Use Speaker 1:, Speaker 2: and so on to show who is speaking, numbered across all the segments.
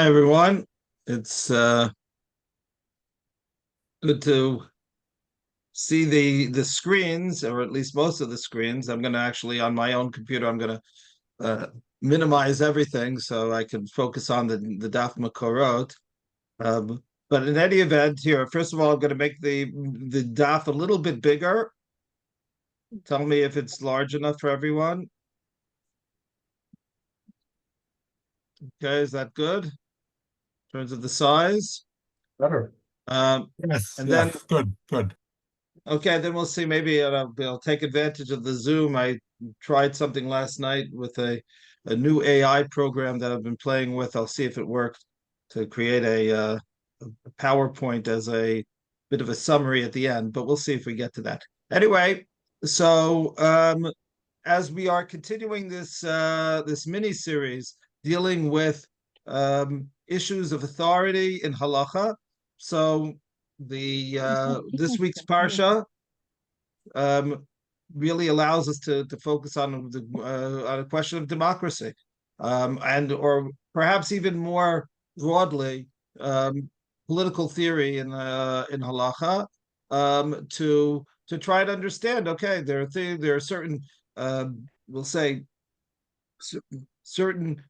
Speaker 1: Hi everyone. It's good to see the screens, or at least most of the screens. I'm going to actually on my own computer. I'm going to minimize everything so I can focus on the Daf Makorot. But in any event, here, first of all, I'm going to make the Daf a little bit bigger. Tell me if it's large enough for everyone. Okay, is that good in terms of the size?
Speaker 2: Better.
Speaker 1: Um,
Speaker 2: Yes,
Speaker 1: and then
Speaker 2: yes, good, good.
Speaker 1: Okay, then we'll see. Maybe I'll take advantage of the Zoom. I tried something last night with a new AI program that I've been playing with. I'll see if it worked to create a PowerPoint as a bit of a summary at the end, but we'll see if we get to that. Anyway, so as we are continuing this mini series dealing with issues of authority in halacha, so the this week's parsha um, really allows us to focus on a question of democracy, and or perhaps even more broadly, political theory in halacha, to try to understand. Okay, there are certain we'll say certain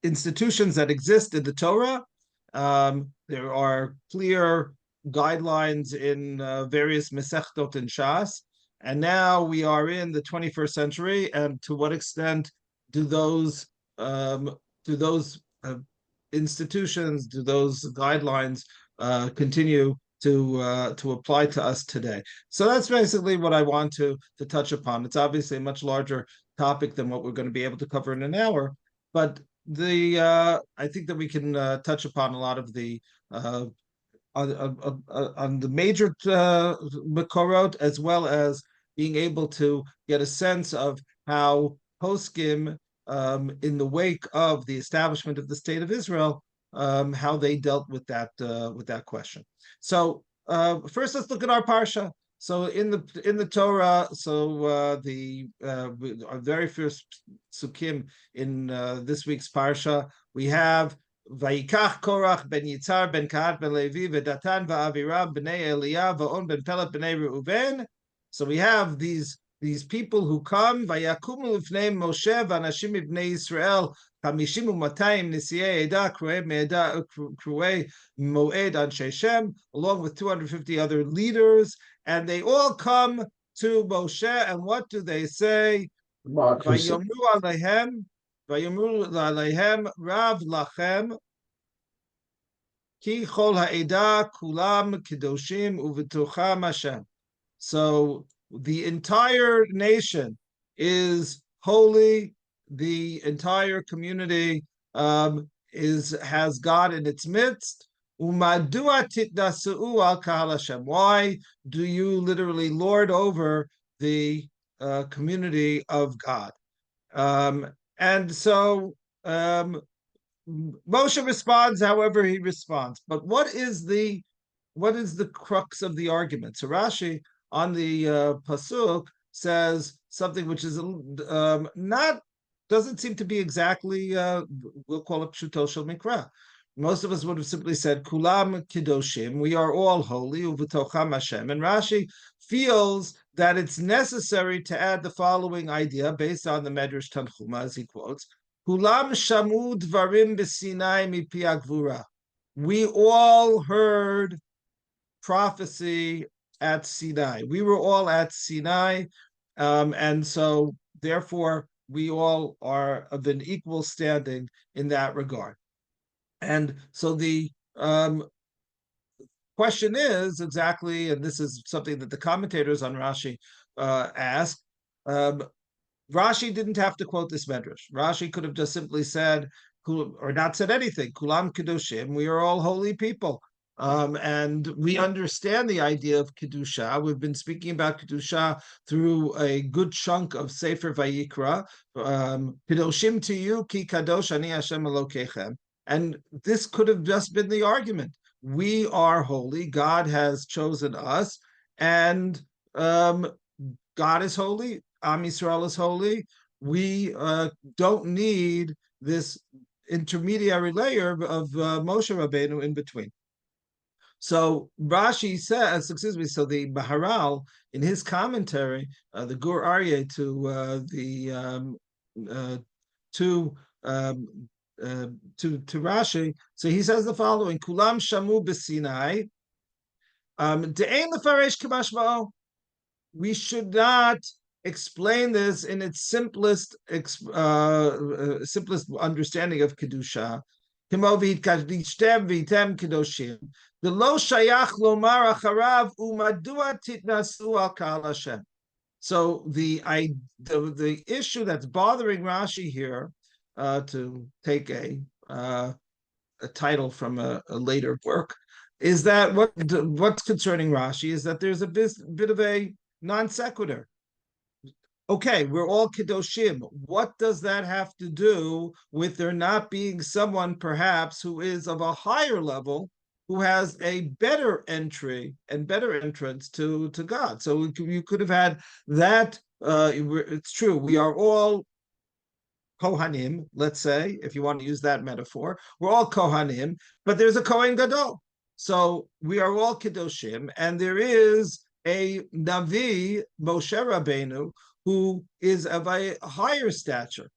Speaker 1: institutions that exist in the Torah. There are clear guidelines in various Masechtot and Shas, and now we are in the 21st century. And to what extent do um, those institutions, do those guidelines continue to apply to us today? So that's basically what I want to touch upon. It's obviously a much larger topic than what we're going to be able to cover in an hour, but the I think that we can touch upon a lot of the on the major makorot, as well as being able to get a sense of how poskim, in the wake of the establishment of the state of Israel, how they dealt with that question. So first, let's look at our parsha. So in the Torah, so our very first sukkim in this week's parsha, we have Vayikach Korach ben Yitzhar ben Kahat ben Levi v'Datan v'Aviram b'nei Eliyav v'On ben Pelet b'nei Reuven. So we have these people who come. Vayakumu l'fnei Moshe v'anashim ibnei Yisrael hamishim u'matayim nisiei eda kruei me'eda kruei moed anshe Shem, along with 250 other leaders, and they all come to Moshe, and what do they say? Vayomru alehem, Vayomru alehem Rav lachem, Ki chol ha'eda kulam kedoshim uv'tocham Hashem. So the entire nation is holy. The entire community has God in its midst. Umadua titnasuu al kahal Hashem. Why do you literally lord over the community of God? And so Moshe responds however he responds. But what is the crux of the argument? So Rashi on the pasuk says something which is not doesn't seem to be exactly we'll call it pshuto shel mikra. Most of us would have simply said kulam kedoshim, we are all holy, uv'tocham Hashem. And Rashi feels that it's necessary to add the following idea based on the Medrash Tanchuma, as he quotes: kulam shamu dvarim b'Sinai mipi agvura. We all heard prophecy at Sinai. We were all at Sinai, and so therefore we all are of an equal standing in that regard. And so the question is exactly, and this is something that the commentators on Rashi ask. Rashi didn't have to quote this medrash. Rashi could have just simply said, or not said anything. Kulam kedushim. We are all holy people. And we understand the idea of Kedusha. We've been speaking about Kedusha through a good chunk of Sefer Vayikra. Kedoshim to you, ki kadosh ani Hashem Elokechem. And this could have just been the argument. We are holy. God has chosen us, and God is holy. Am Yisrael is holy. We don't need this intermediary layer of Moshe Rabbeinu in between. So Rashi says, excuse me, so the Maharal in his commentary, the Gur Aryeh uh, to um, to Rashi, so he says the following: Kulam shamu b'Sinai, de'ein lefaresh k'mashma'o. We should not explain this in its simplest simplest understanding of kedusha. Kemo v'yitkadishtem v'yitem kedoshim. The lo shayach lomar acharav umadua titnasu al kal Hashem. So the issue that's bothering Rashi here, to take a title from a later work, is that what's concerning Rashi is that there's a bit of a non sequitur. Okay, we're all Kedoshim. What does that have to do with there not being someone perhaps who is of a higher level, who has a better entry and better entrance to God? So you could have had that. It's true. We are all Kohanim, let's say, if you want to use that metaphor. We're all Kohanim, but there's a Kohen Gadol. So we are all Kedoshim, and there is a Navi, Moshe Rabbeinu, who is of a higher stature.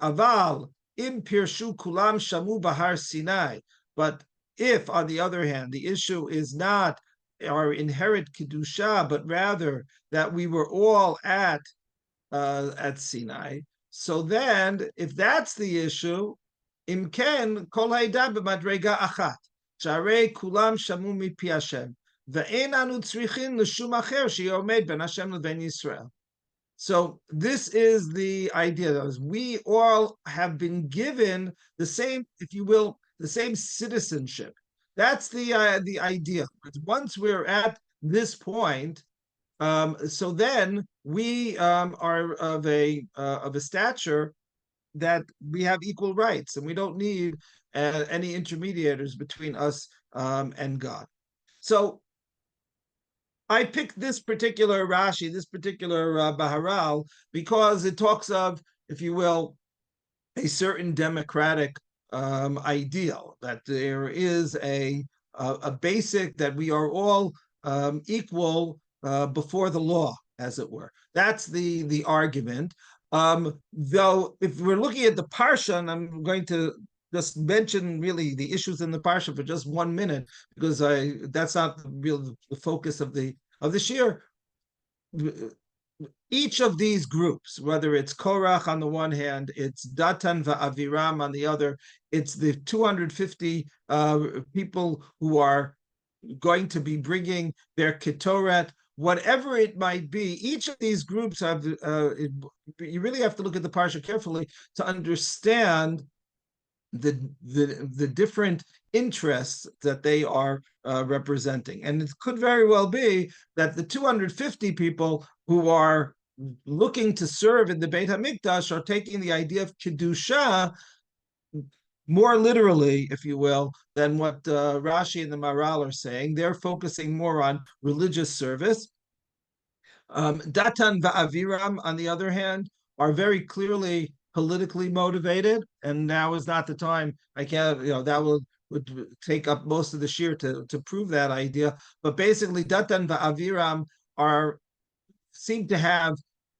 Speaker 1: Aval, im Parshu kulam shamu bahar Sinai. But if, on the other hand, the issue is not our inherent Kedusha, but rather that we were all at Sinai, so then, if that's the issue, imken kol hayda b'madrega achat, sharei kulam shamu mipi Hashem, ve'en anu tzrichin l'shum acher sheyomed ben Hashem leven Yisrael. So this is the idea. That is, we all have been given the same, if you will, the same citizenship. That's the idea. Once we're at this point, so then we are of a stature that we have equal rights, and we don't need any intermediators between us and God. So I picked this particular Rashi, this particular Baharal, because it talks of, if you will, a certain democratic ideal, that there is a basic, that we are all equal before the law, as it were. That's the argument. Though, if we're looking at the Parsha, and I'm going to just mention really the issues in the Parsha for just 1 minute, because that's not the focus of the shir. Each of these groups, whether it's Korach on the one hand, it's Datan va'aviram on the other, it's the 250 people who are going to be bringing their ketoret, whatever it might be. Each of these groups have, you really have to look at the Parsha carefully to understand the different interests that they are representing. And it could very well be that the 250 people who are looking to serve in the Beit HaMikdash are taking the idea of Kedusha more literally, if you will, than what Rashi and the Maharal are saying. They're focusing more on religious service. Datan va'aviram, on the other hand, are very clearly politically motivated, and now is not the time. I can't, that would take up most of the shir to prove that idea. But basically, Datan va'aviram seem to have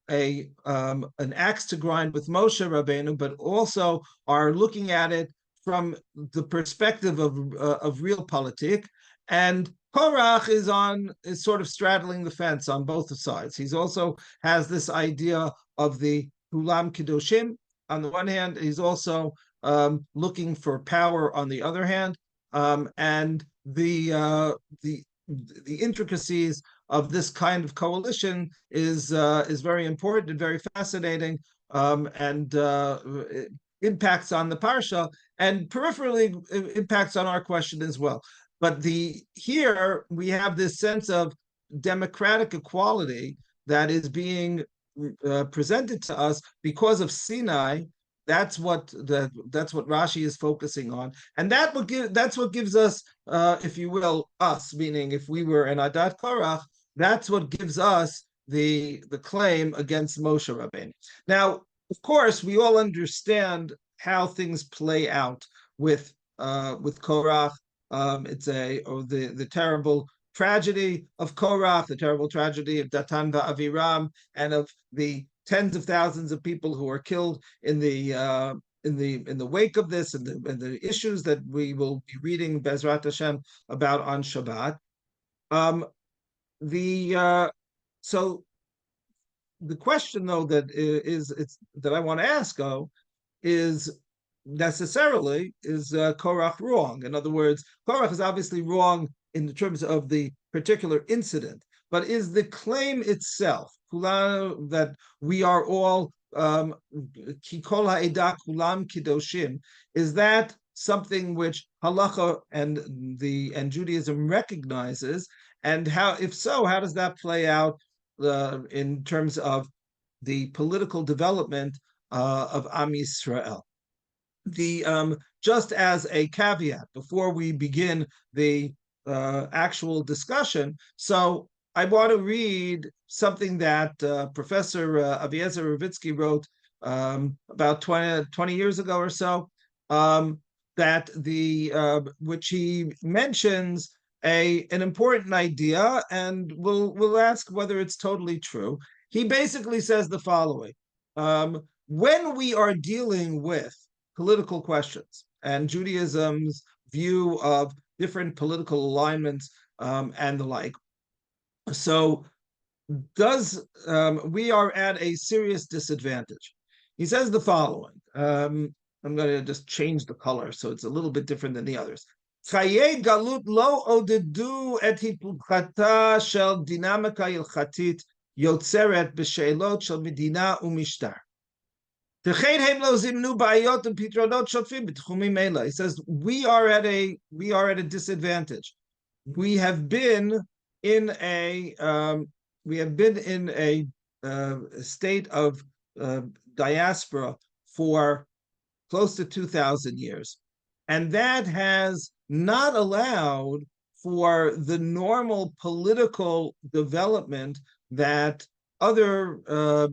Speaker 1: an axe to grind with Moshe Rabbeinu, but also are looking at it from the perspective of real politik. And Korach is sort of straddling the fence on both sides. He's also has this idea of the Hulam Kedoshim on the one hand. He's also looking for power on the other hand, and the intricacies of this kind of coalition is very important and very fascinating, and impacts on the parsha, and peripherally impacts on our question as well. But here we have this sense of democratic equality that is being presented to us because of Sinai. That's what Rashi is focusing on, and that's what gives us, if you will, us, meaning if we were an Adat Korach, that's what gives us the claim against Moshe Rabbeinu. Now, of course, we all understand how things play out with Korach. It's the terrible tragedy of Korach, the terrible tragedy of Datan Aviram, and of the tens of thousands of people who are killed in the wake of this, and the issues that we will be reading Bezrat Hashem about on Shabbat. The So the question, though, that I want to ask, is necessarily is Korach wrong? In other words, Korach is obviously wrong in terms of the particular incident, but is the claim itself that we are all kikol ha'edah kulam kidoshim, is that something which halacha and Judaism recognizes? And how, if so, how does that play out in terms of the political development of Am Yisrael? Just as a caveat before we begin the actual discussion, so I want to read something that Professor Aviezer Ravitsky wrote about 20 years ago or so, that which he mentions an important idea, and we'll ask whether it's totally true. He basically says the following: when we are dealing with political questions and Judaism's view of different political alignments and the like, so we are at a serious disadvantage. He says the following. I'm going to just change the color so it's a little bit different than the others. חיי גלות לא עודדו את היפוכתה של דינמיקה הלכתית יוצרת בשאלות של מדינה ומשטר. לכן הם לא זימנו בעיות ופתרונות שוטפים בתחומים אלה. He says we are at a disadvantage. We have been in a state of diaspora for close to 2,000 years, and that has not allowed for the normal political development that other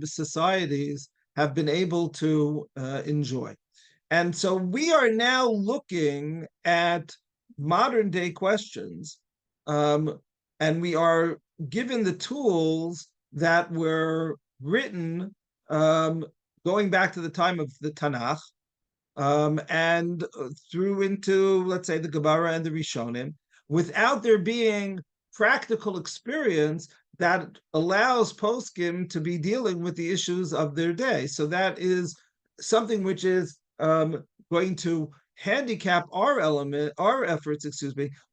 Speaker 1: societies have been able to enjoy. And so we are now looking at modern day questions, and we are given the tools that were written going back to the time of the Tanakh, and through into, let's say, the Gemara and the Rishonim, without there being practical experience that allows poskim to be dealing with the issues of their day. So that is something which is going to handicap our efforts,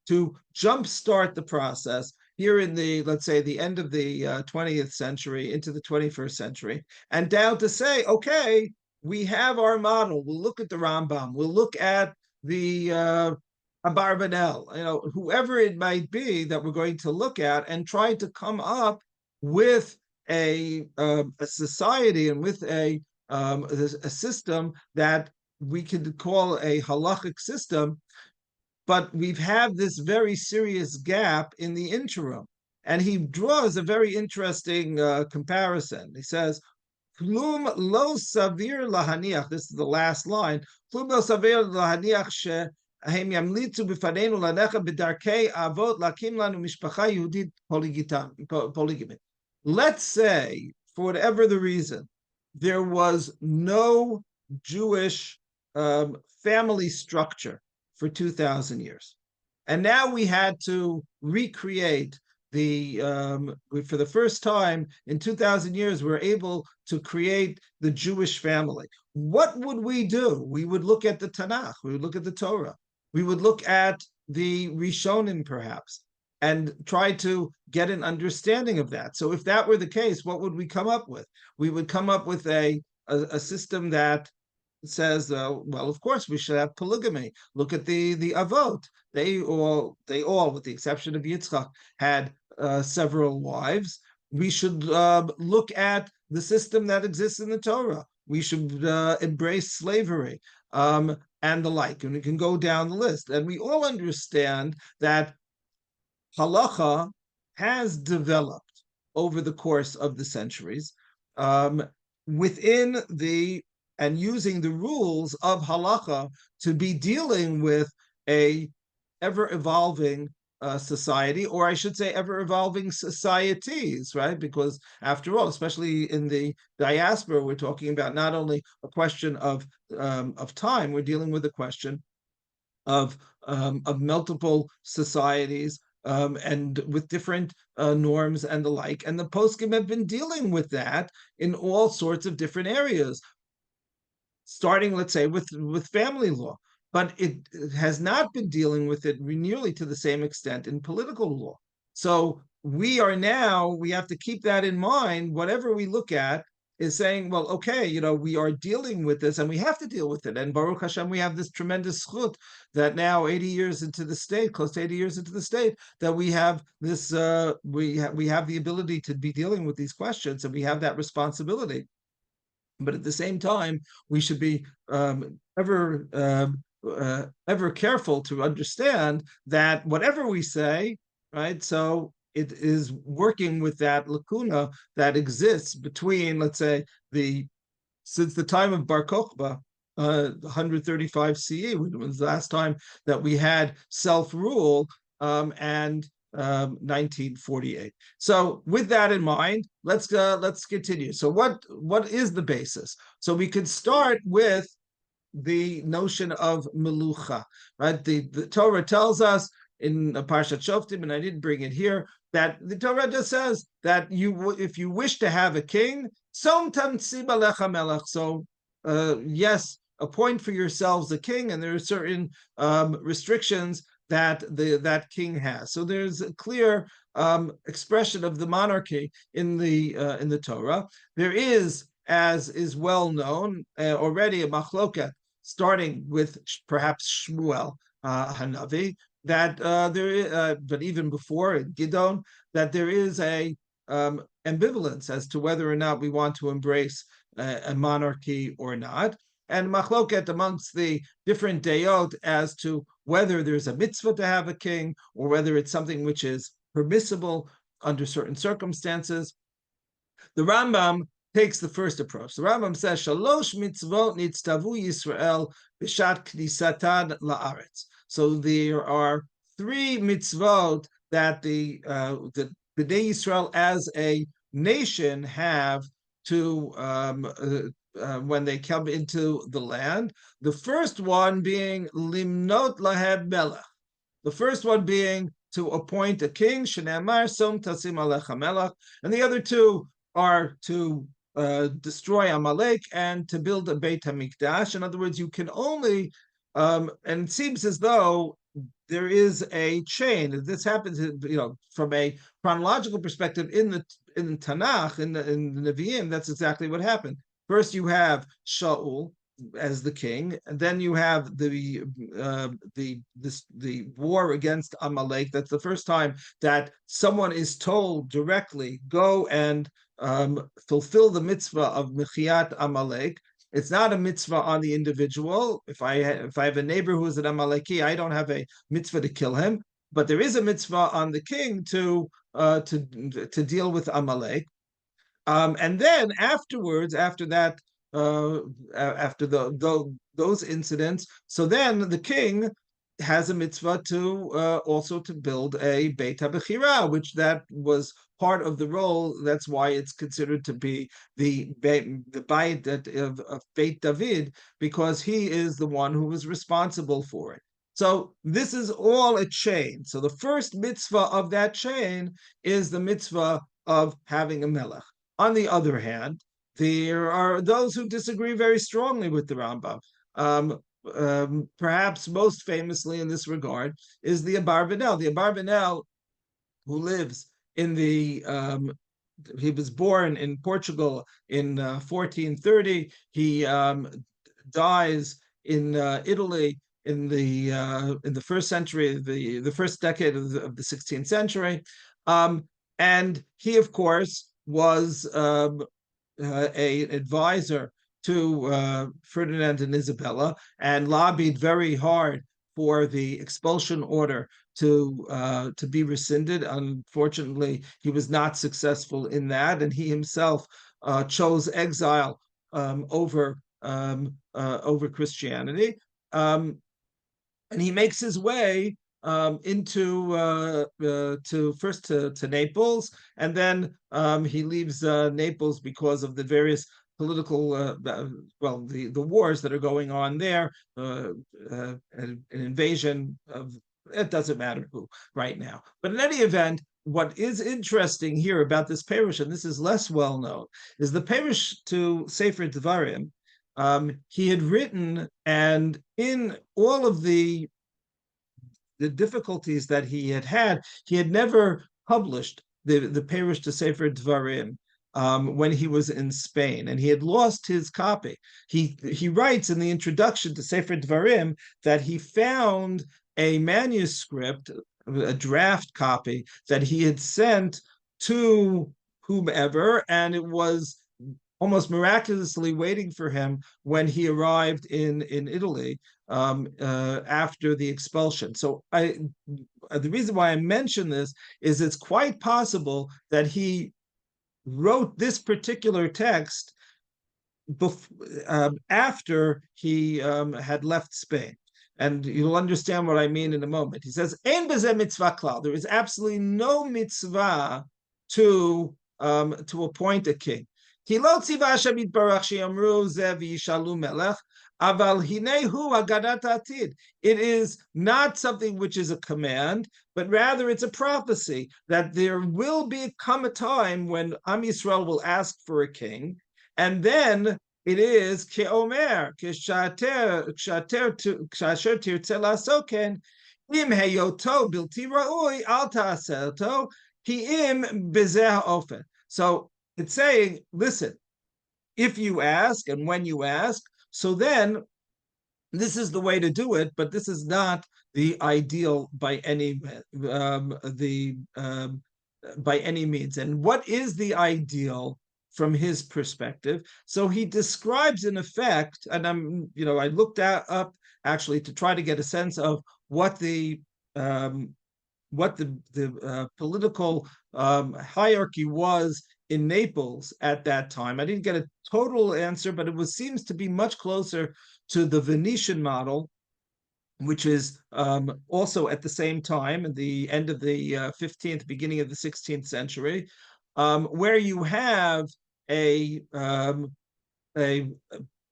Speaker 1: to jumpstart the process here in the, let's say, the end of the 20th century into the 21st century, and down to say, okay, we have our model. We'll look at the Rambam. We'll look at the Abarbanel, whoever it might be that we're going to look at, and try to come up with a society and with a system that we could call a halachic system. But we've had this very serious gap in the interim. And he draws a very interesting comparison. He says, Klum lo savir lahaniach, this is the last line, Klum lo savir lahaniach shehem yamlitzu b'fanenu lanecha b'darkei avot lakim lanu mishpacha yehudit polygamit. Let's say, for whatever the reason, there was no Jewish family structure for 2,000 years. And now we had to recreate for the first time in 2,000 years, we're able to create the Jewish family. What would we do? We would look at the Tanakh, we would look at the Torah, we would look at the Rishonim perhaps, and try to get an understanding of that. So if that were the case, what would we come up with? We would come up with a system that says, well, of course we should have polygamy. Look at the Avot. They all, with the exception of Yitzchak, had several wives. We should look at the system that exists in the Torah. We should embrace slavery and the like. And we can go down the list. And we all understand that halacha has developed over the course of the centuries within the and using the rules of halacha to be dealing with a ever-evolving society, or I should say ever-evolving societies, right? Because after all, especially in the diaspora, we're talking about not only a question of time, we're dealing with a question of multiple societies, and with different norms and the like. And the poskim have been dealing with that in all sorts of different areas, starting, let's say, with family law. But it has not been dealing with it nearly to the same extent in political law. So we have to keep that in mind. Whatever we look at is saying, well, okay, we are dealing with this and we have to deal with it. And Baruch Hashem, we have this tremendous chut that now 80 years into the state, close to 80 years into the state, that we have this, we have the ability to be dealing with these questions, and we have that responsibility. But at the same time, we should be ever careful to understand that whatever we say, right? So it is working with that lacuna that exists between, let's say, since the time of Bar Kokhba, 135 CE, when it was the last time that we had self-rule, and 1948. So with that in mind, let's continue. So what is the basis? So we could start with the notion of melucha, right? The Torah tells us in Parshat Shoftim, and I didn't bring it here, that the Torah just says that if you wish to have a king, so yes, appoint for yourselves a king, and there are certain restrictions that that king has. So there's a clear expression of the monarchy in the Torah. There is, as is well known, already a machloket, starting with perhaps Shmuel Hanavi, that there is, but even before Gidon, that there is a ambivalence as to whether or not we want to embrace a monarchy or not, and machloket amongst the different deyot as to whether there's a mitzvah to have a king or whether it's something which is permissible under certain circumstances. The Rambam takes the first approach. The Rambam says, Shalosh mitzvot nitztavu Yisrael b'shat knisatan la'aretz. So there are 3 mitzvot that the Bnei Yisrael as a nation have to when they come into the land. The first one being limnot lahem melech. The first one being to appoint a king, shene'amar som tasim alecha melech, and the other 2 are to destroy Amalek and to build a Beit HaMikdash. In other words, you can only, and it seems as though there is a chain. This happens, from a chronological perspective in the Tanakh, in the Nevi'im. That's exactly what happened. First, you have Shaul as the king, and then you have the war against Amalek. That's the first time that someone is told directly, go and fulfill the mitzvah of Mechiyat Amalek. It's not a mitzvah on the individual. If I have a neighbor who is an Amaleki, I don't have a mitzvah to kill him, but there is a mitzvah on the king to deal with Amalek. And then afterwards, after that, after those incidents, so then the king has a mitzvah to also to build a Beit HaBechira, which that was part of the role. That's why it's considered to be the Beit of Beit David, because he is the one who was responsible for it. So this is all a chain. So the first mitzvah of that chain is the mitzvah of having a melech. On the other hand, there are those who disagree very strongly with the Rambam. Perhaps most famously in this regard is the Abarbanel. The Abarbanel, who lives in he was born in Portugal in 1430. He dies in Italy in the first century, the first decade of the 16th century, and he, of course, was an advisor to Ferdinand and Isabella, and lobbied very hard for the expulsion order to be rescinded. Unfortunately, he was not successful in that, and he himself chose exile over over Christianity. And he makes his way into to Naples, and then he leaves Naples because of the various political the wars that are going on there, an invasion of, it doesn't matter who right now. But in any event, what is interesting here about this parish, and this is less well known, is the parish to Sefer Devarim. He had written, and in all of the difficulties that he had never published the parish to Sefer Devarim when he was in Spain, and he had lost his copy. He writes in the introduction to Sefer Devarim that he found a manuscript, a draft copy that he had sent to whomever, and it was almost miraculously waiting for him when he arrived in Italy after the expulsion. So the reason why I mention this is it's quite possible that he wrote this particular text after he had left Spain. And you'll understand what I mean in a moment. He says, "Ein bezeh mitzvah klal." There is absolutely no mitzvah to appoint a king. Ki lo tziva Hashem yitbarach she'amru zeh v'yishalu melech, aval hinei hu hagadat atid. It is not something which is a command, but rather it's a prophecy that there will come a time when Am Yisrael will ask for a king, and then it is ke'omer, kshater tirtze lasoken, im heyoto bilti ra'ui al ta'aserto, ki im bezeh ha'ofen. So it's saying, listen, if you ask and when you ask, so then this is the way to do it, but this is not the ideal by any by any means. And what is the ideal from his perspective? So he describes, in effect, and I looked up actually to try to get a sense of what the political hierarchy was in Naples at that time. I didn't get a total answer, but it seems to be much closer to the Venetian model, which is also at the same time, at the end of the 15th, beginning of the 16th century, where you have in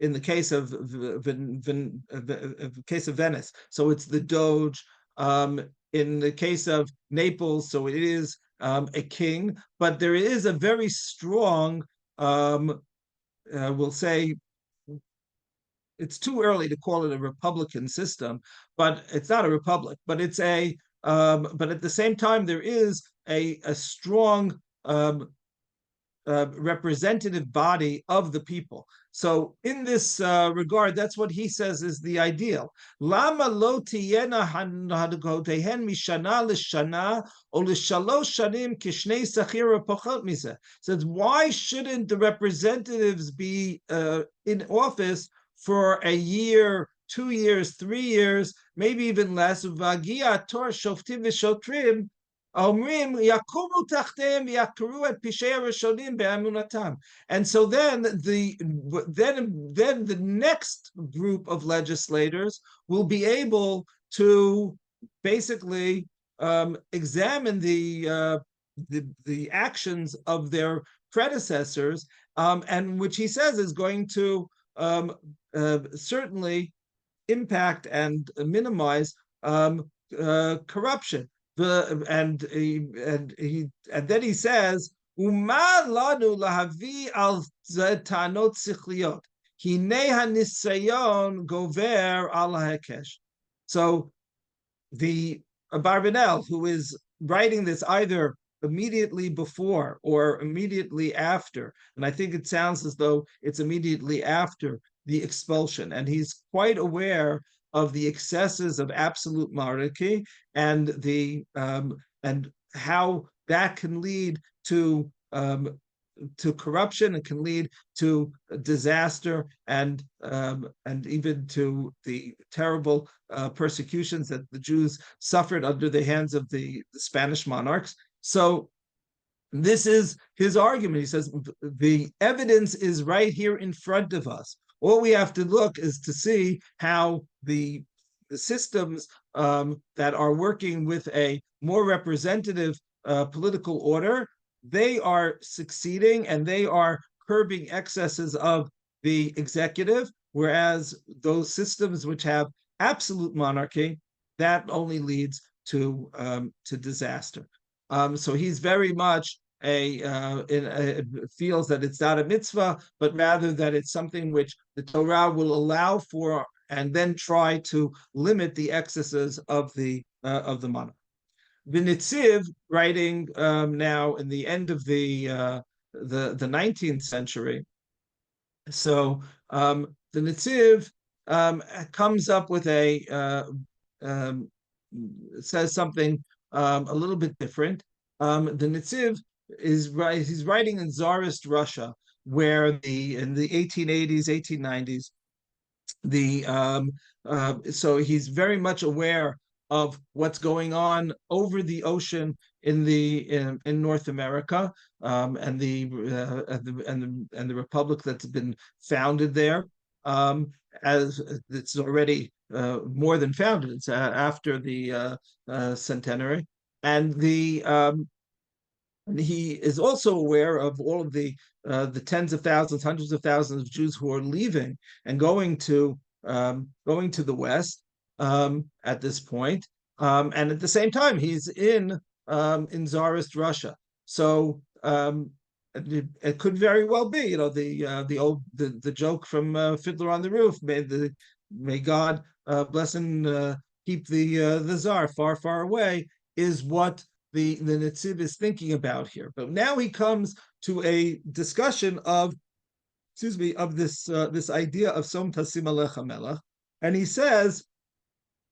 Speaker 1: the case of Venice, so it's the Doge. In the case of Naples, so it is a king, but there is a very strong, we'll say, it's too early to call it a republican system, but it's not a republic, but it's but at the same time, there is a strong representative body of the people. So in this regard, that's what he says is the ideal. Lama lo tiyena hanadgotehen mishana l'shana or l'shalosh shanim kishnei sachira pochot mizeh. Says, why shouldn't the representatives be in office for a year, 2 years, 3 years, maybe even less? Vagia tor shoftim v'shotrim. And so then the next group of legislators will be able to basically examine the actions of their predecessors, and which he says is going to certainly impact and minimize corruption. And then he says, "Uma lanu lahavi al tanot sichliot, hinei hanisayon gover al hakesh." So the Abarbanel, who is writing this either immediately before or immediately after, and I think it sounds as though it's immediately after the expulsion, and he's quite aware of the excesses of absolute monarchy and and how that can lead to corruption, and can lead to disaster, and even to the terrible persecutions that the Jews suffered under the hands of the Spanish monarchs. So this is his argument. He says the evidence is right here in front of us. All we have to look is to see how the systems that are working with a more representative political order, they are succeeding and they are curbing excesses of the executive, whereas those systems which have absolute monarchy, that only leads to disaster. So he's very much feels that it's not a mitzvah, but rather that it's something which the Torah will allow for, and then try to limit the excesses of the monarch. The Nitziv, writing now in the end of the 19th century, so the Nitziv comes up with says something a little bit different. The Nitziv he's writing in Tsarist Russia, where in the 1880s, 1890s, so he's very much aware of what's going on over the ocean in North America, and the republic that's been founded there, as it's already more than founded. It's after the centenary, and he is also aware of all of the tens of thousands, hundreds of thousands of Jews who are leaving and going to the West at this point, and at the same time he's in Tsarist Russia. So it could very well be, the joke from Fiddler on the Roof, may God bless and keep the Tsar far, far away, is what the Nitziv is thinking about here. But now he comes to a discussion of this idea of Som Tasim Alecha Melech, and he says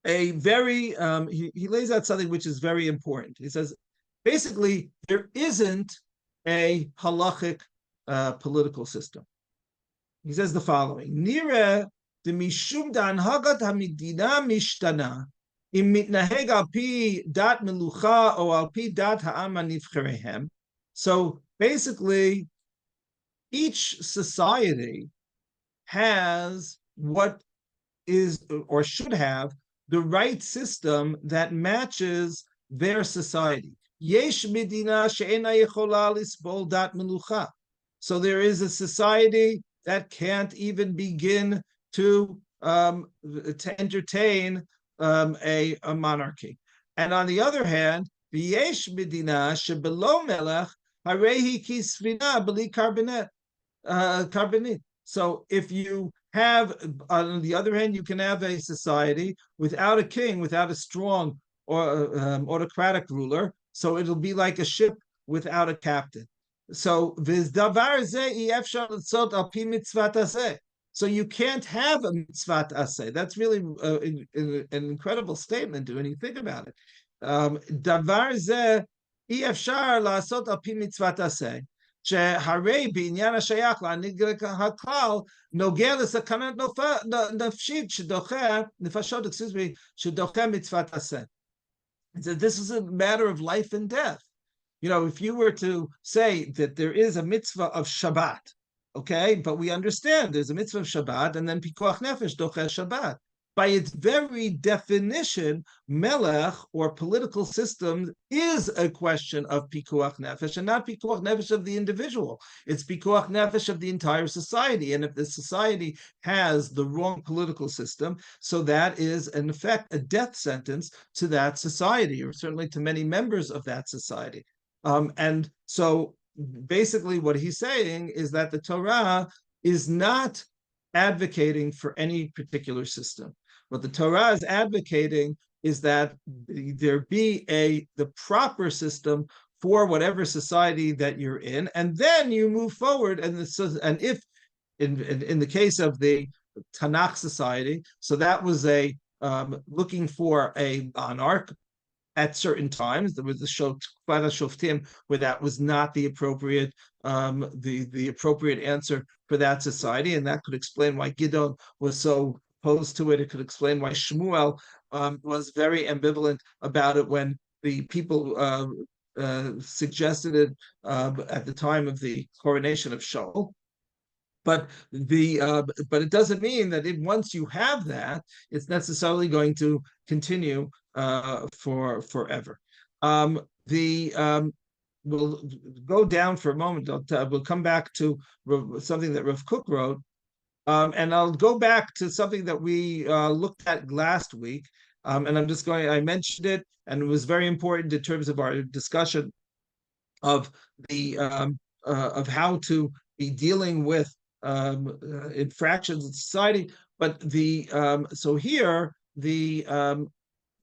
Speaker 1: he lays out something which is very important. He says, basically, there isn't a halachic political system. He says the following: Nire de mishum danhagat hamidina mishtana im mitnaheg al pi dat melucha or al pi dat ha'am hanivcherehem. So basically, each society has what is or should have the right system that matches their society. Yesh medina she'ena yechola lisbol dat melucha. So there is a society that can't even begin to entertain a monarchy. And on the other hand, yesh medina shebelo melech harehi ki svina b'li carbonate. So if you have, on the other hand, you can have a society without a king, without a strong or autocratic ruler. So it'll be like a ship without a captain. So so you can't have a mitzvat aseh. That's really an incredible statement when you think about it. Davar zeh efshar lasot al pi mitzvat aseh. שהרי בעניין השייך להנהיג הכלל נוגע לסכנת נפשית שדוחה מצוות עשה. This is a matter of life and death. If you were to say that there is a mitzvah of Shabbat, okay, but we understand there's a mitzvah of Shabbat and then pikuach nefesh doche Shabbat. By its very definition, melech, or political system, is a question of pikuach nefesh, and not pikuach nefesh of the individual. It's pikuach nefesh of the entire society. And if the society has the wrong political system, so that is, in effect, a death sentence to that society, or certainly to many members of that society. And so basically what he's saying is that the Torah is not advocating for any particular system. What the Torah is advocating is that there be the proper system for whatever society that you're in, and then you move forward. And if in the case of the Tanakh society, so that was looking for a monarch at certain times. There was the Shofat Shoftim, where that was not the appropriate the appropriate answer for that society, and that could explain why Gidon was so opposed to it. It could explain why Shmuel was very ambivalent about it when the people suggested it at the time of the coronation of Shaul. But but it doesn't mean that once you have that, it's necessarily going to continue for forever. The We'll go down for a moment. We'll come back to something that Rav Kook wrote, and I'll go back to something that we looked at last week. And I mentioned it, and it was very important in terms of our discussion of the of how to be dealing with infractions in society. But so here the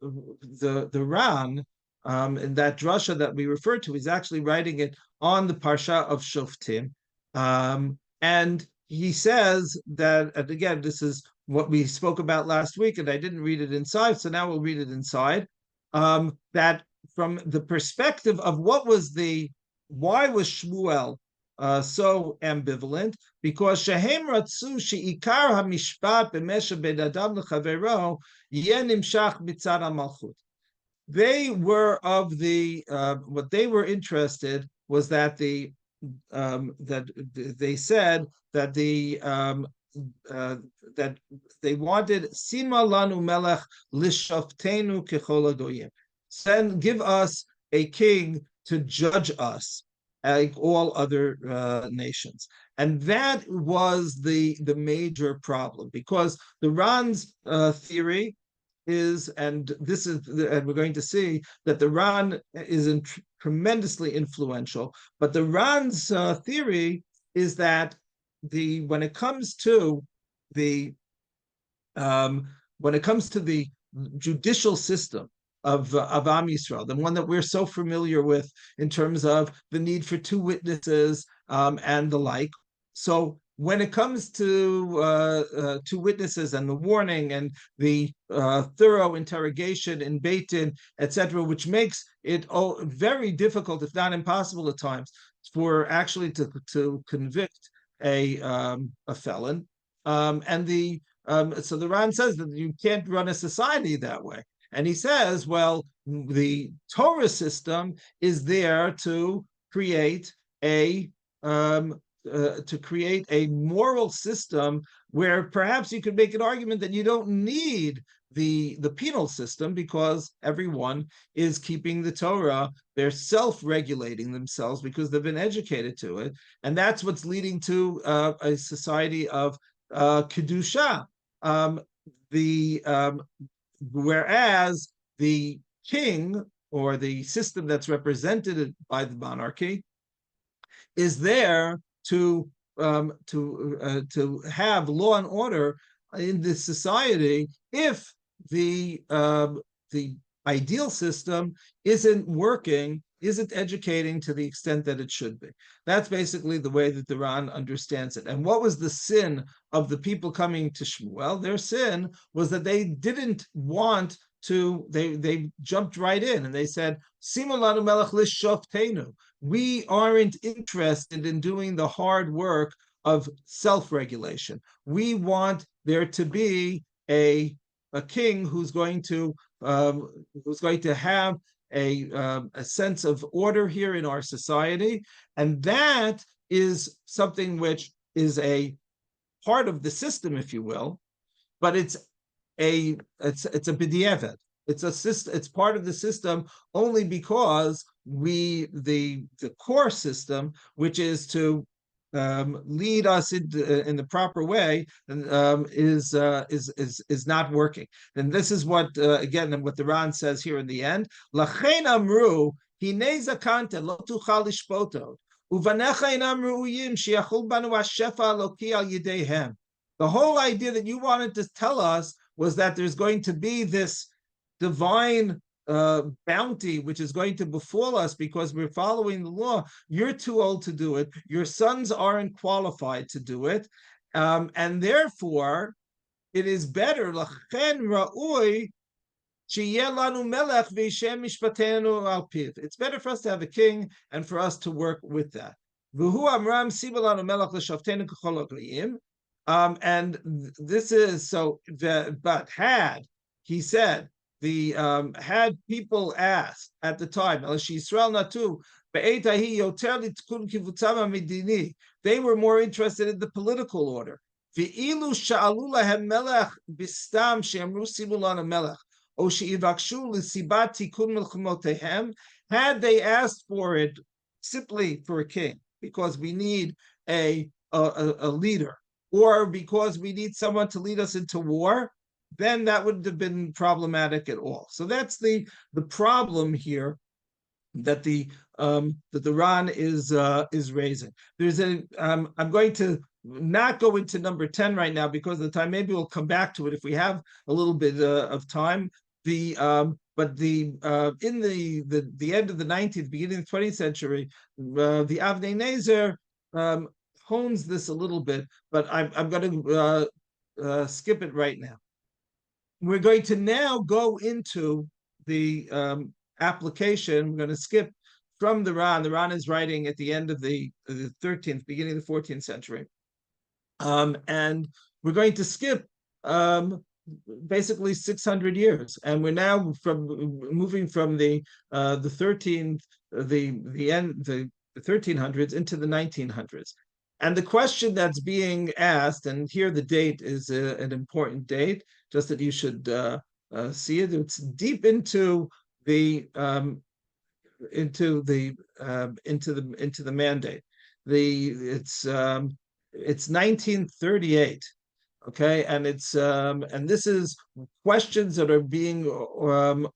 Speaker 1: Ran in that drasha that we referred to, he's actually writing it on the Parsha of Shoftim. And he says that, and again, this is what we spoke about last week, and I didn't read it inside, so now we'll read it inside. That from the perspective of why was Shmuel so ambivalent? Because Shehem Ratzu she'ikar hamishpat b'mesha ben adam lechavero yeh nimshach mitzad malchut. They were of the what they were interested was that that they said that that they wanted Sima lanu melech lishoftenu kechol hagoyim. Send, give us a king to judge us like all other nations. And that was the major problem, because the Ran's theory is, and we're going to see that the Ran is tremendously influential, but the Ran's theory is that when it comes to the judicial system of Am Yisrael, the one that we're so familiar with in terms of the need for two witnesses and the like. So when it comes to two witnesses and the warning and the thorough interrogation in Beit Din, etc., which makes it very difficult, if not impossible at times, for actually to convict a felon, so the Ran says that you can't run a society that way. And he says, well, the Torah system is there to create a moral system where perhaps you could make an argument that you don't need the penal system, because everyone is keeping the Torah. They're self-regulating themselves because they've been educated to it, and that's what's leading to a society of kedusha. Whereas the king, or the system that's represented by the monarchy, is there to have law and order in this society if the ideal system isn't working, isn't educating to the extent that it should be. That's basically the way that the Ran understands it. And what was the sin of the people coming to Shmuel? Their sin was that they didn't want to, they jumped right in and they said, Simu lanu melech lishoftenu. We aren't interested in doing the hard work of self-regulation. We want there to be a king who's going to have a sense of order here in our society, and that is something which is a part of the system, if you will, but it's a b'diavad. It's part of the system only because the core system, which is to lead us in the proper way, is not working. And this is what again what the Ran says here in the end. Lachein amru hinei zakanta lo tuchal lishpoto uvanecha inam ruuyim sheyachol banu hashefa aloki al yideihem. The whole idea that you wanted to tell us was that there's going to be this divine bounty which is going to befall us because we're following the law. You're too old to do it. Your sons aren't qualified to do it, and therefore it is better. It's better for us to have a king and for us to work with that. And this is so. But had he said, had people asked at the time, They were more interested in the political order. ואילו שאלו להם מלך בסתם שאמרו שימו לנו מלך, או שיבקשו לסיבת תיקון מלחמותיהם, had they asked for it simply for a king, because we need a leader, or because we need someone to lead us into war, then that wouldn't have been problematic at all. So that's the problem here that the Ran is raising. There's I'm going to not go into number 10 right now because of the time. Maybe we'll come back to it if we have a little bit of time. But in the end of the 19th, beginning of the 20th century, the Avnei Nezer hones this a little bit, but I'm going to skip it right now. We're going to now go into the application. We're going to skip from the Ran. The Ran is writing at the end of the 13th, beginning of the 14th century. And we're going to skip basically 600 years, and we're now moving from the 13th, the 1300s into the 1900s. And the question that's being asked, and here the date is an important date, just that you should see it. It's deep into the mandate. It's 1938. Okay, and it's and this is questions that are being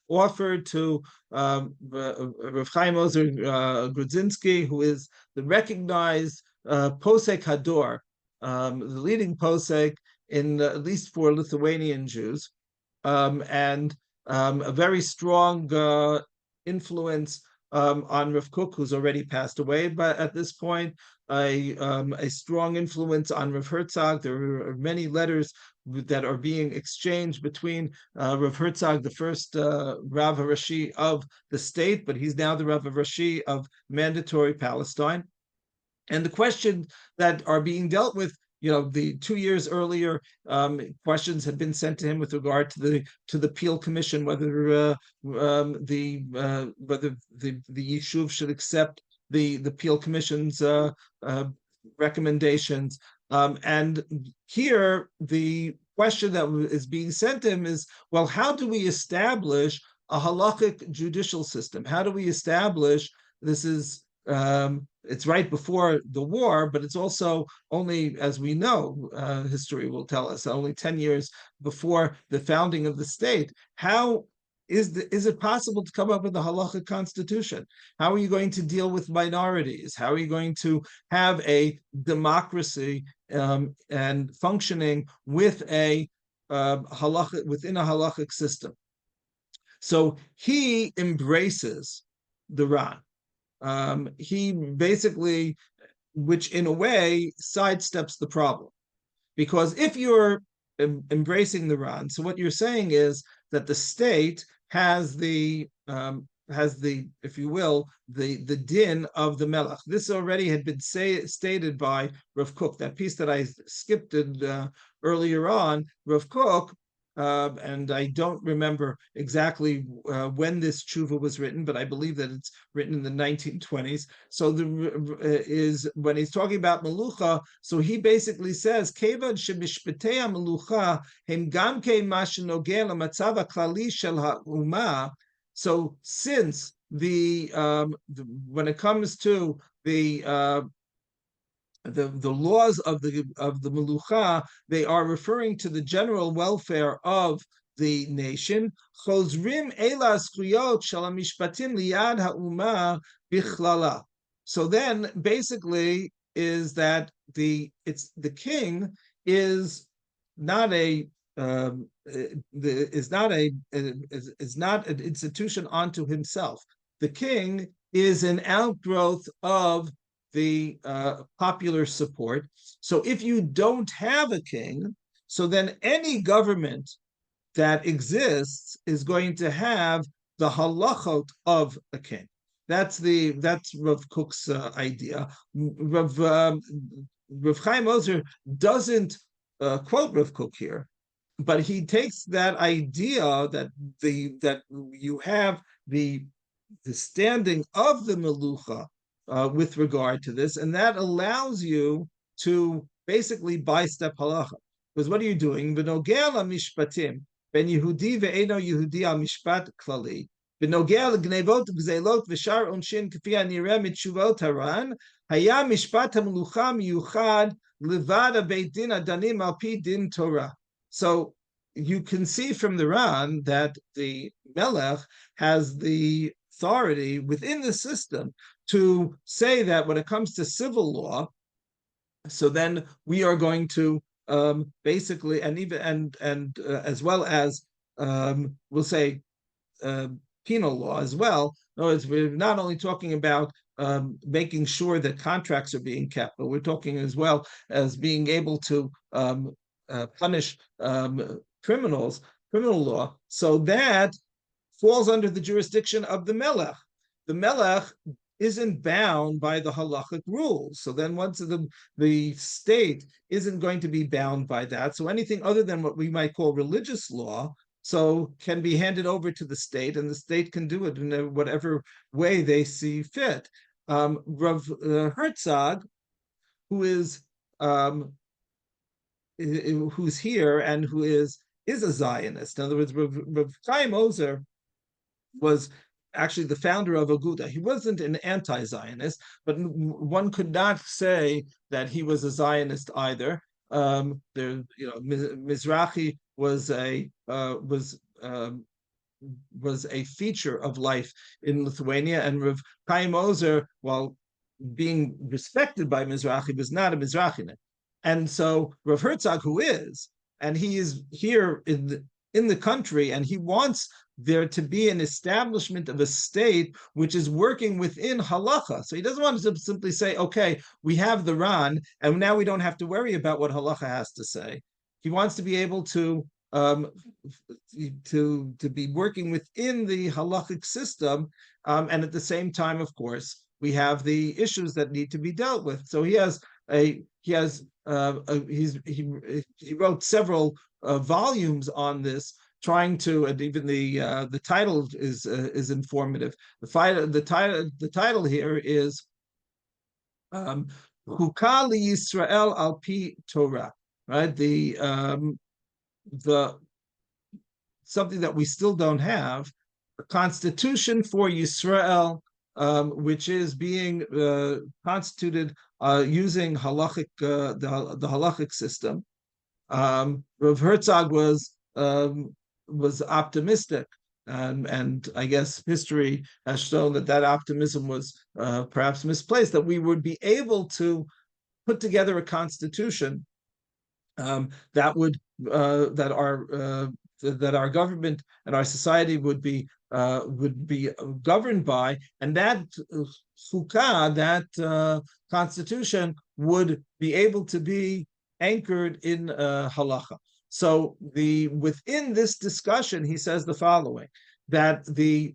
Speaker 1: offered to Rav Chaim Ozer Grudzinski, who is the recognized posek hador, the leading posek in at least for Lithuanian Jews, and a very strong influence on Rav Kook, who's already passed away, but at this point, a strong influence on Rav Herzog. There are many letters that are being exchanged between Rav Herzog, the first Rav Rashi of the state, but he's now the Rav Rashi of Mandatory Palestine. And the questions that are being dealt with, the 2 years earlier, questions had been sent to him with regard to the Peel Commission, whether the Yishuv should accept the Peel Commission's recommendations. And here the question that is being sent to him is, well, how do we establish a halakhic judicial system? How do we establish this is it's right before the war, but it's also only, as we know, history will tell us, only 10 years before the founding of the state. How is it possible to come up with a halachic constitution? How are you going to deal with minorities? How are you going to have a democracy and functioning with a halachic, within a halachic system? So he embraces the Ran. He basically, which in a way sidesteps the problem, because if you're embracing the Ran, so what you're saying is that the state has the, if you will, the din of the melech. This already had been stated by Rav Kook. That piece that I skipped earlier on, Rav Kook. And I don't remember exactly when this tshuva was written, but I believe that it's written in the 1920s. So is when he's talking about melucha, so he basically says, "Kevad shemishpetei melucha hem gam ke ma shenogeh lamatzav haklali shel ha'umah." So since when it comes to the laws of the melucha, they are referring to the general welfare of the nation. Chozrim ela zchuyot shel hamishpatim liyad ha'umah bichlala. So then, basically, is that the king is not an institution unto himself. The king is an outgrowth of the popular support. So if you don't have a king, so then any government that exists is going to have the halachot of a king. That's Rav Kook's idea. Rav Chaim Ozer doesn't quote Rav Kook here, but he takes that idea that you have the standing of the melucha with regard to this, and that allows you to basically by-step halacha. Because what are you doing? V'nogel mishpatim ben Yehudi ve'eno Yehudi al mishpat klali. V'nogel gnevot gzelot v'shar onshin k'fi hanireh mitshuvot haran haya mishpat hamelucha miyuchad levad beit din adanim al pi din Torah. So you can see from the Ran that the Melech has the authority within the system to say that when it comes to civil law, so then we are going to basically, and even and as well as we'll say penal law as well. In other words, we're not only talking about making sure that contracts are being kept, but we're talking as well as being able to punish criminal law. So that falls under the jurisdiction of the Melech. The Melech isn't bound by the halachic rules. So then once the state isn't going to be bound by that, so anything other than what we might call religious law, so can be handed over to the state, and the state can do it in whatever way they see fit. Rav Herzog, who is who's here and who is a Zionist. In other words, Rav Chaim Ozer was actually the founder of Aguda. He wasn't an anti-Zionist, but one could not say that he was a Zionist either. Mizrahi was a feature of life in Lithuania, and Rav Chaim Ozer, while being respected by Mizrahi, was not a Mizrahi. And so Rav Herzog, who is, and he is here in the country, and he wants there to be an establishment of a state which is working within halacha. So he doesn't want to simply say, okay, we have the Ran, and now we don't have to worry about what halacha has to say. He wants to be able to be working within the halachic system, and at the same time, of course, we have the issues that need to be dealt with. So he wrote several volumes on this, trying to, and even the title is informative. The title here is Chukah Yisrael al pi Torah, right? The something that we still don't have, a constitution for Yisrael, which is being constituted using halachic the halachic system. Rav Herzog was optimistic, and I guess history has shown that optimism was perhaps misplaced, that we would be able to put together a constitution that would that our government and our society would be governed by, and that chukah, that constitution, would be able to be anchored in halacha. So within this discussion, he says the following: that the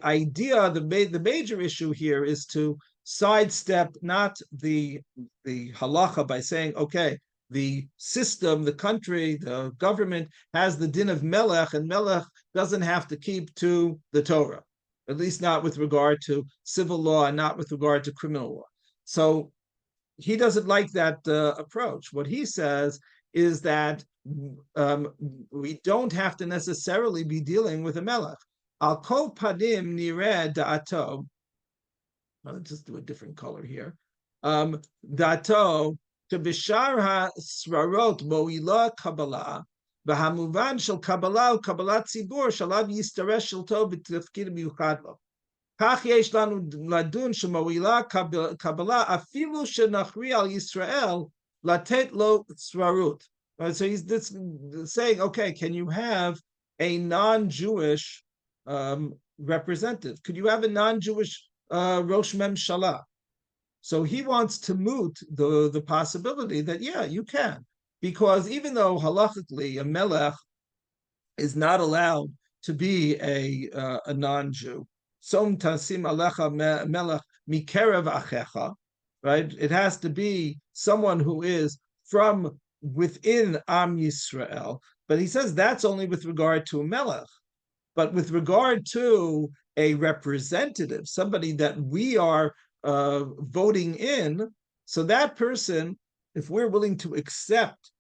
Speaker 1: idea, the major issue here is to sidestep not the halacha by saying, okay, the system, the country, the government has the din of Melech, and Melech doesn't have to keep to the Torah, at least not with regard to civil law and not with regard to criminal law. So he doesn't like that approach. What he says is that we don't have to necessarily be dealing with a Melech. Al kol panim nireh da'ato. Let's just do a different color here. Da'ato kebishar ha'srarot mo'ila kabbalah v'hamuvan shel kabbalah u'kabbalat tzibur shalav yistaresh shelto b'tefkid miuchad lo. Kach yesh lanu ladun shemo'ila kabbalah afilu shenachri al Yisrael latet lo tzrarut. So he's saying, okay, can you have a non-Jewish representative? Could you have a non-Jewish Rosh Memshala? So he wants to moot the possibility that, yeah, you can. Because even though halachically a melech is not allowed to be a non-Jew, som tasim alecha melech mikerev achecha, right? It has to be someone who is from within Am Yisrael. But he says that's only with regard to a melech. But with regard to a representative, somebody that we are voting in, so that person, if we're willing to accept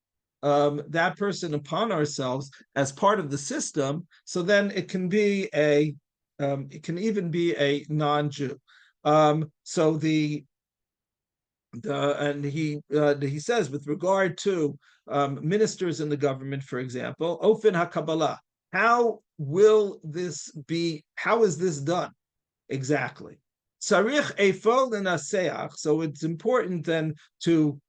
Speaker 1: that person upon ourselves as part of the system, so then it can be it can even be a non-Jew. So and he says with regard to ministers in the government, for example, Ofen HaKabbalah, how will this be? How is this done exactly? Sarich efol lenaseach. So it's important then to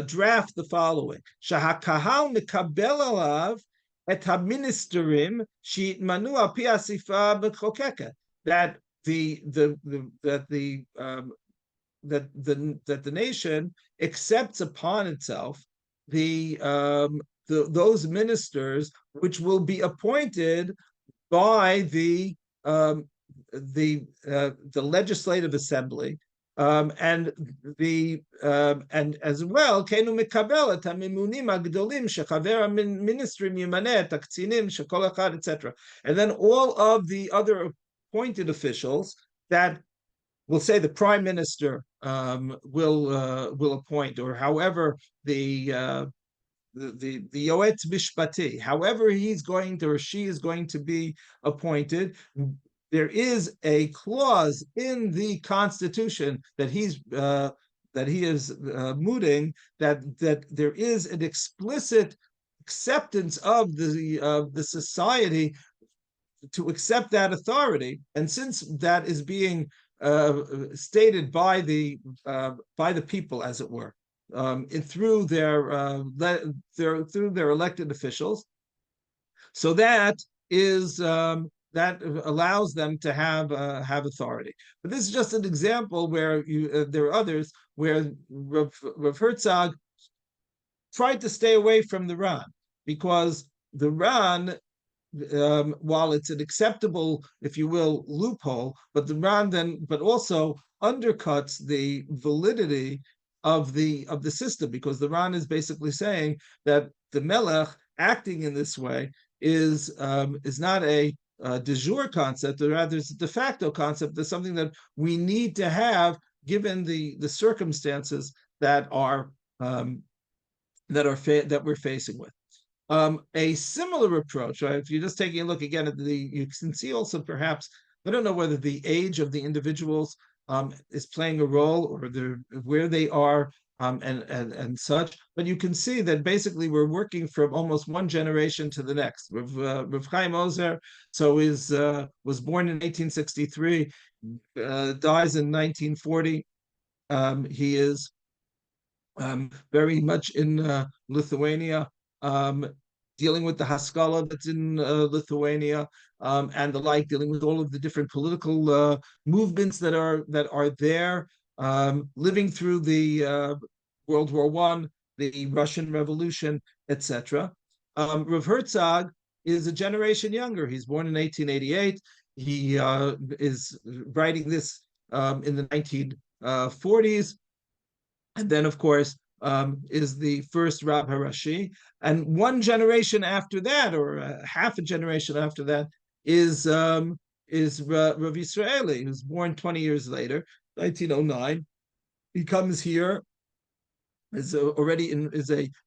Speaker 1: draft the following: Shahakahal mikabel alav et haministerim sheitmanu al pi asifa b'chokeket. That the nation accepts upon itself those ministers which will be appointed by the legislative assembly, and as well kenu mikabel et hamimunim agdolim shechaver ministrim yimaneh takzinim shekol echad, etc. And then all of the other appointed officials that we'll say the prime minister will appoint, or however the yoetz mishpati, however he's going to or she is going to be appointed. There is a clause in the Constitution that he is mooting, that there is an explicit acceptance of the society to accept that authority, and since that is being stated by the people, as it were, through their elected officials, so that is that allows them to have authority. But this is just an example where there are others where Rav Herzog tried to stay away from the Ran, because the Ran, while it's an acceptable, if you will, loophole, but the Ran but also undercuts the validity of the system, because the Ran is basically saying that the Melech acting in this way is not a de jure concept, or rather it's a de facto concept. It's something that we need to have given the circumstances that we're facing with. A similar approach, right? If you're just taking a look again at you can see also perhaps, I don't know whether the age of the individuals is playing a role, or where they are, and such, but you can see that basically we're working from almost one generation to the next. Rav Chaim Ozer, so was born in 1863, dies in 1940. He is very much in Lithuania, dealing with the Haskalah that's in Lithuania, and the like, dealing with all of the different political movements that are there, living through the World War I, the Russian Revolution, etc. Rav Herzog is a generation younger. He's born in 1888. He is writing this in the 1940s, and then, of course, is the first Rab Harashi. And one generation after that, or half a generation after that, is Rav Yisraeli, who's born 20 years later, 1909. He comes here is a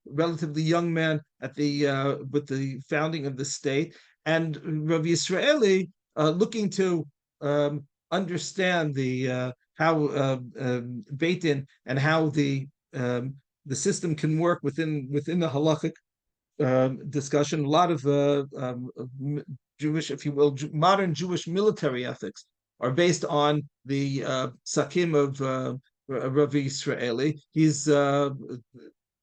Speaker 1: relatively young man at with the founding of the state, and Rav Yisraeli looking to understand how Beit Din and how the system can work within the halachic discussion. A lot of Jewish, if you will, modern Jewish military ethics are based on the Sakim of Rav Yisraeli. He's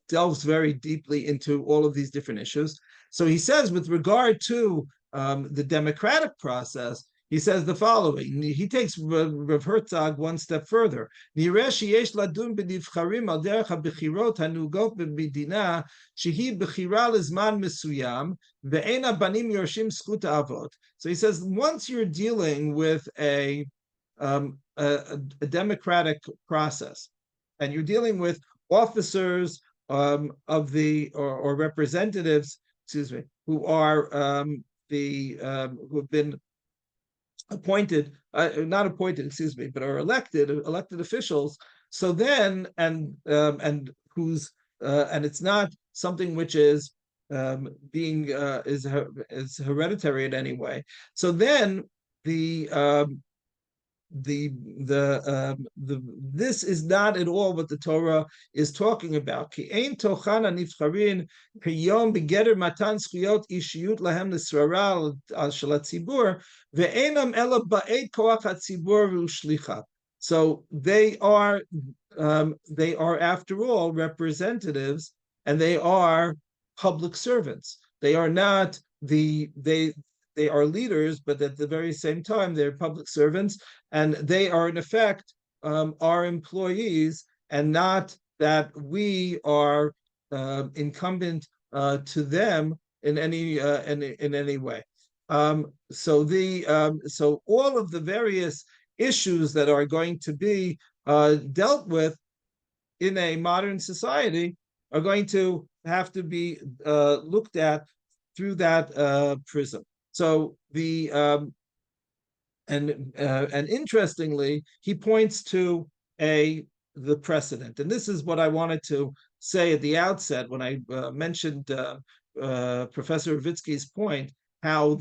Speaker 1: delves very deeply into all of these different issues. So he says, with regard to the democratic process, he says the following. He takes Rav Herzog one step further. So he says, once you're dealing with a democratic process, and you're dealing with officers of the or representatives, excuse me, who are who have been appointed, not appointed, excuse me, but are elected officials. So then, and who's and it's not something which is being is hereditary in any way. So then the the this is not at all what the Torah is talking about. Ki ein tochana nivcharin kiyom begeder matan zchuyot ishiyut lahem nisrara al shel hatzibur ve'enam ela ba'ed koach hatzibur u'shlicha. So they are after all representatives, and they are public servants. They are not they are leaders, but at the very same time, they're public servants, and they are in effect our employees, and not that we are incumbent to them in any way. So all of the various issues that are going to be dealt with in a modern society are going to have to be looked at through that prism. So and interestingly, he points to the precedent, and this is what I wanted to say at the outset when I mentioned Professor Ravitsky's point, how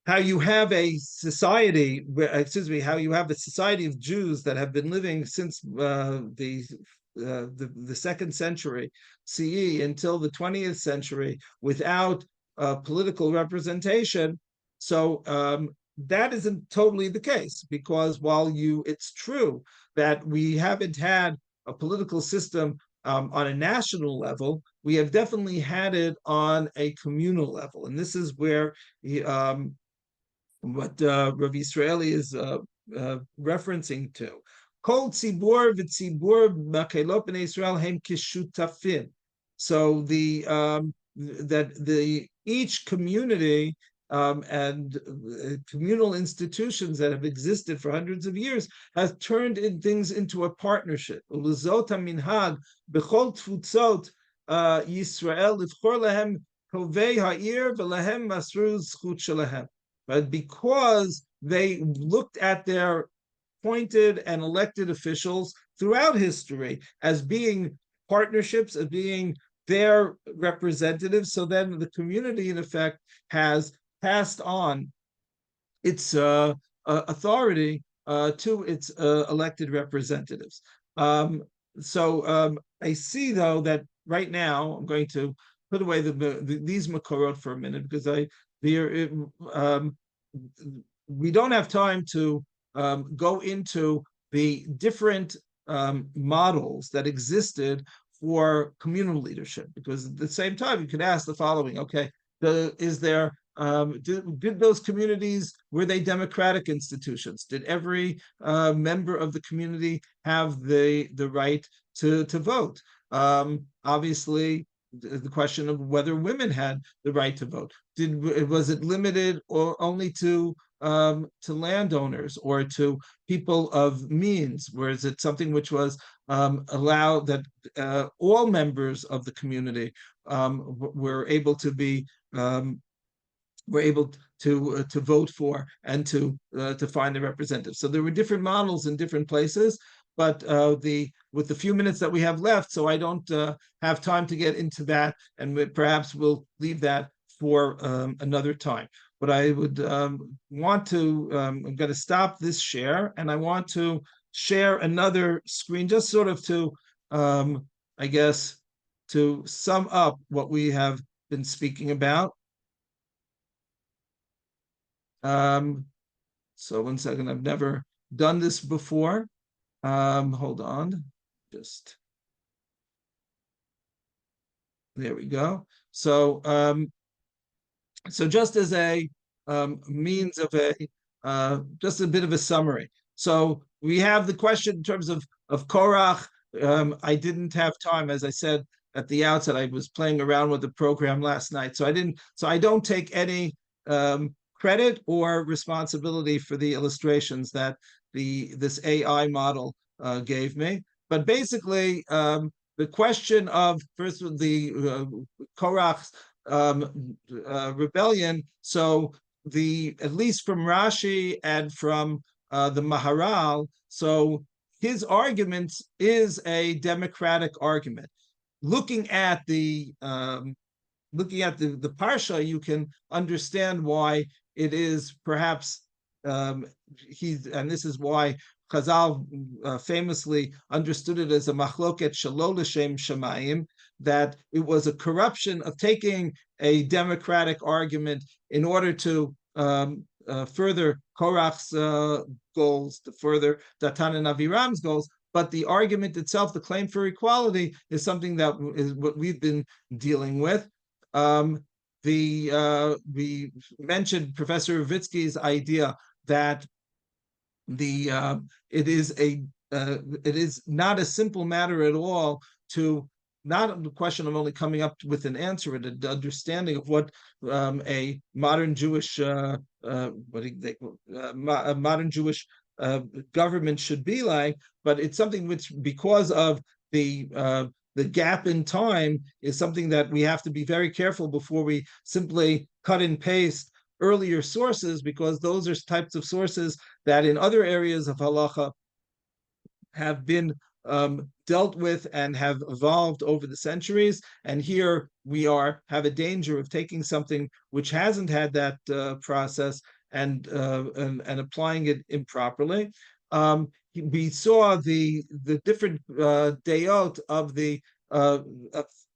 Speaker 1: how you have a society, how you have a society of Jews that have been living since the second century CE until the 20th century without political representation. So that isn't totally the case, because while it's true that we haven't had a political system on a national level, we have definitely had it on a communal level, and this is where what Rav Israeli is referencing to. Kol tzibur v'tzibur b'kelot b'nei Israel hem kishutafim. So that each community and communal institutions that have existed for hundreds of years has turned things into a partnership. Uluzot haminhag b'chol tfutzot Yisrael livchor lehem tovei ha'ir v'lehem masru zchut shelahem. But because they looked at their appointed and elected officials throughout history as being partnerships, as being their representatives, so then the community, in effect, has passed on its authority to its elected representatives. So I see, though, that right now I'm going to put away these makorot for a minute, because we don't have time to go into the different models that existed for communal leadership, because at the same time you could ask the following: okay, did those communities, were they democratic institutions? Did every member of the community have the right to vote? Obviously, the question of whether women had the right to vote. Was it limited or only to landowners or to people of means? Whereas it something which was allowed that all members of the community were able to be to vote for and to find the representatives. So there were different models in different places, but with the few minutes that we have left, so I don't have time to get into that, and perhaps we'll leave that for another time. But I would want to, I'm going to stop this share, and I want to share another screen, just sort of to, I guess, to sum up what we have been speaking about. So one second, I've never done this before. Hold on, just there we go. So so just as a means of just a bit of a summary. So we have the question in terms of Korach. I didn't have time, as I said at the outset. I was playing around with the program last night, so I don't take any credit or responsibility for the illustrations that this AI model gave me. But basically, the question of first the Korach's rebellion. So at least from Rashi and from the Maharal, so his argument is a democratic argument. Looking at the parsha, you can understand why it is perhaps and this is why Chazal famously understood it as a machloket shelo l'shem shamayim, that it was a corruption of taking a democratic argument in order to further Korach's goals, to further Datan and Aviram's goals. But the argument itself, the claim for equality, is something that is what we've been dealing with. We mentioned Professor Ravitsky's idea that it is not a simple matter at all to not the question of only coming up with an answer, but an understanding of what a modern Jewish modern Jewish government should be like. But it's something which, because of the gap in time, is something that we have to be very careful before we simply cut and paste earlier sources, because those are types of sources that in other areas of halacha have been dealt with and have evolved over the centuries. And here we have a danger of taking something which hasn't had that process and applying it improperly. We saw the different dayot of the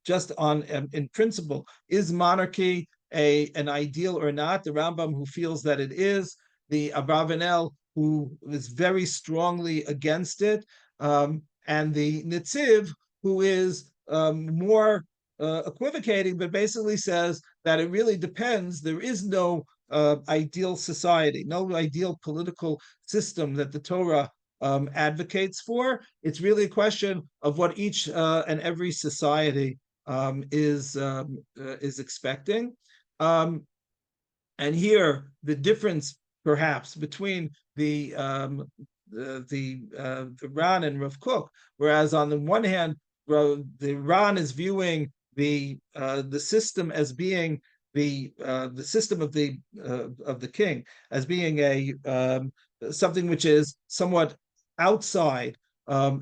Speaker 1: just on in principle, is monarchy an ideal or not? The Rambam, who feels that it is, the Abravanel, who is very strongly against it, and the Nitziv, who is more equivocating, but basically says that it really depends. There is no ideal society, no ideal political system that the Torah advocates for. It's really a question of what each and every society is expecting. And here, the difference perhaps between the Ran and Rav Kook, whereas on the one hand, the Ran is viewing the system as being the system of the king as being a something which is somewhat outside,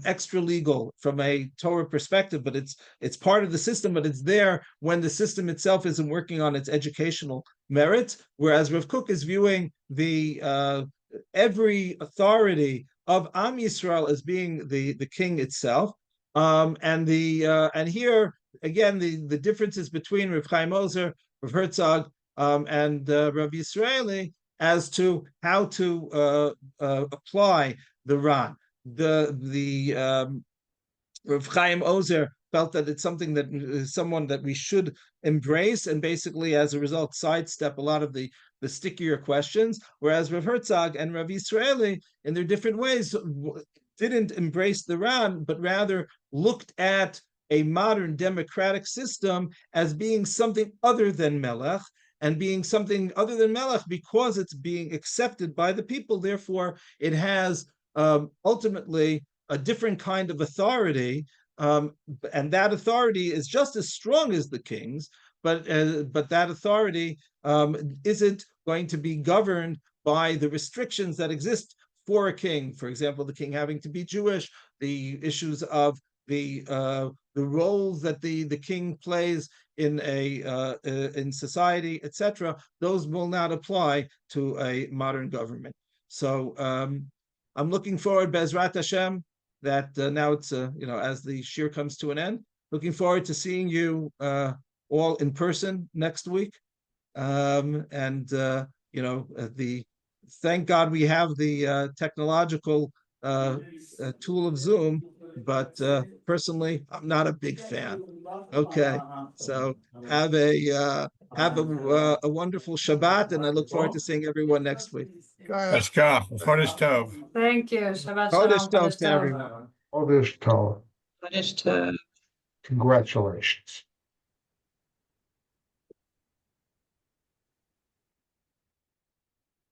Speaker 1: extra legal from a Torah perspective, but it's part of the system, but it's there when the system itself isn't working on its educational merits. Whereas Rav Kook is viewing the every authority of Am Yisrael as being the king itself, and here again the differences between Rav Chaim Ozer, Rav Herzog, and Rav Yisraeli as to how to apply the Ran. Rav Chaim Ozer felt that it's something that is someone that we should embrace, and basically as a result sidestep a lot of the stickier questions, whereas Rav Herzog and Rav Yisraeli, in their different ways, didn't embrace the Ran, but rather looked at a modern democratic system as being something other than Melech, and being something other than Melech because it's being accepted by the people. Therefore, it has ultimately a different kind of authority, and that authority is just as strong as the king's, but that authority isn't going to be governed by the restrictions that exist for a king. For example, the king having to be Jewish, the issues of the roles that the king plays in society, etc. Those will not apply to a modern government. So I'm looking forward, Bezrat Hashem, that now it's as the shir comes to an end. Looking forward to seeing you all in person next week, thank God we have the technological tool of Zoom, but personally, I'm not a big fan. Okay, so have a wonderful Shabbat, and I look forward to seeing everyone next week.
Speaker 2: Let's go. Chodesh Tov.
Speaker 3: Thank you. Shabbat
Speaker 1: Chodesh
Speaker 3: shalom.
Speaker 1: Tov to everyone.
Speaker 4: Chodesh Tov.
Speaker 3: Chodesh Tov.
Speaker 4: Congratulations.